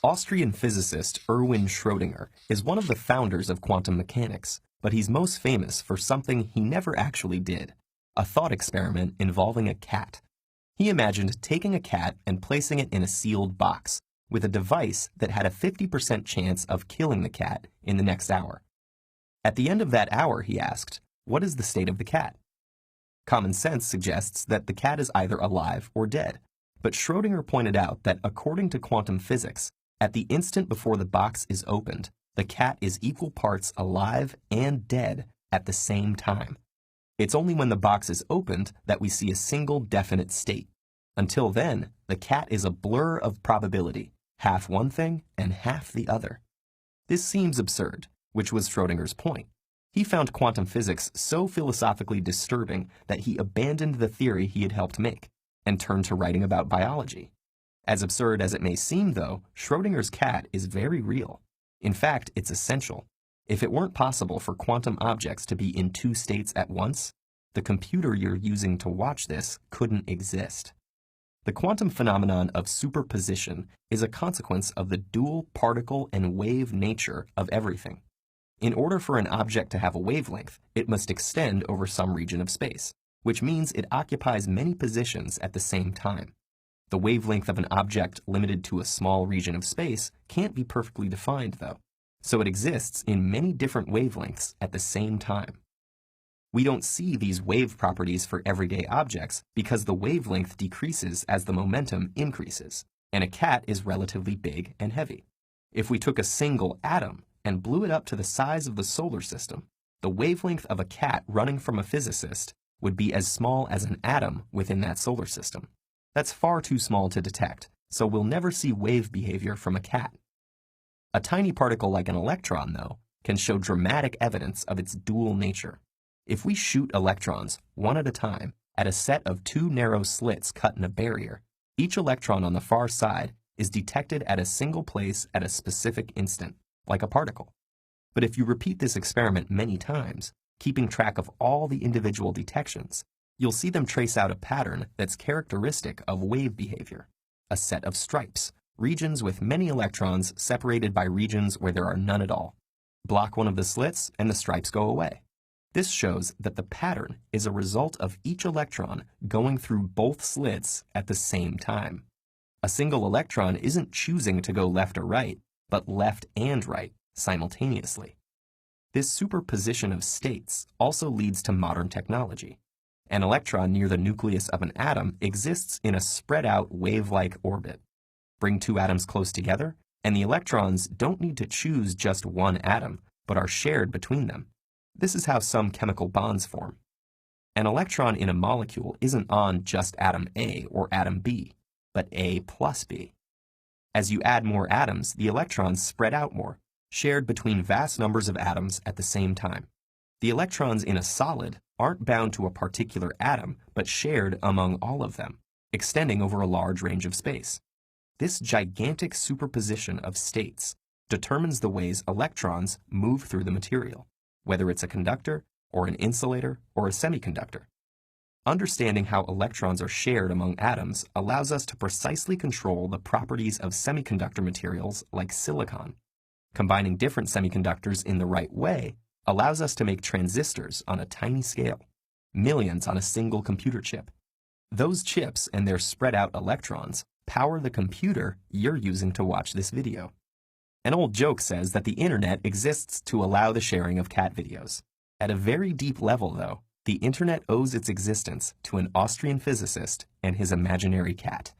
Austrian physicist Erwin Schrödinger is one of the founders of quantum mechanics, but he's most famous for something he never actually did, a thought experiment involving a cat. He imagined taking a cat and placing it in a sealed box with a device that had a 50% chance of killing the cat in the next hour. At the end of that hour, he asked, what is the state of the cat? Common sense suggests that the cat is either alive or dead, but Schrödinger pointed out that according to quantum physics, at the instant before the box is opened, the cat is equal parts alive and dead at the same time. It's only when the box is opened that we see a single definite state. Until then, the cat is a blur of probability, half one thing and half the other. This seems absurd, which was Schrödinger's point. He found quantum physics so philosophically disturbing that he abandoned the theory he had helped make and turned to writing about biology. As absurd as it may seem, though, Schrödinger's cat is very real. In fact, it's essential. If it weren't possible for quantum objects to be in two states at once, the computer you're using to watch this couldn't exist. The quantum phenomenon of superposition is a consequence of the dual particle and wave nature of everything. In order for an object to have a wavelength, it must extend over some region of space, which means it occupies many positions at the same time. The wavelength of an object limited to a small region of space can't be perfectly defined, though, so it exists in many different wavelengths at the same time. We don't see these wave properties for everyday objects because the wavelength decreases as the momentum increases, and a cat is relatively big and heavy. If we took a single atom and blew it up to the size of the solar system, the wavelength of a cat running from a physicist would be as small as an atom within that solar system. That's far too small to detect, so we'll never see wave behavior from a cat. A tiny particle like an electron, though, can show dramatic evidence of its dual nature. If we shoot electrons, one at a time, at a set of two narrow slits cut in a barrier, each electron on the far side is detected at a single place at a specific instant, like a particle. But if you repeat this experiment many times, keeping track of all the individual detections, you'll see them trace out a pattern that's characteristic of wave behavior, a set of stripes, regions with many electrons separated by regions where there are none at all. Block one of the slits and the stripes go away. This shows that the pattern is a result of each electron going through both slits at the same time. A single electron isn't choosing to go left or right, but left and right simultaneously. This superposition of states also leads to modern technology. An electron near the nucleus of an atom exists in a spread-out wave-like orbit. Bring two atoms close together, and the electrons don't need to choose just one atom, but are shared between them. This is how some chemical bonds form. An electron in a molecule isn't on just atom A or atom B, but A plus B. As you add more atoms, the electrons spread out more, shared between vast numbers of atoms at the same time. The electrons in a solid aren't bound to a particular atom, but shared among all of them, extending over a large range of space. This gigantic superposition of states determines the ways electrons move through the material, whether it's a conductor, or an insulator, or a semiconductor. Understanding how electrons are shared among atoms allows us to precisely control the properties of semiconductor materials like silicon. Combining different semiconductors in the right way allows us to make transistors on a tiny scale, millions on a single computer chip. Those chips and their spread-out electrons power the computer you're using to watch this video. An old joke says that the internet exists to allow the sharing of cat videos. At a very deep level, though, the internet owes its existence to an Austrian physicist and his imaginary cat.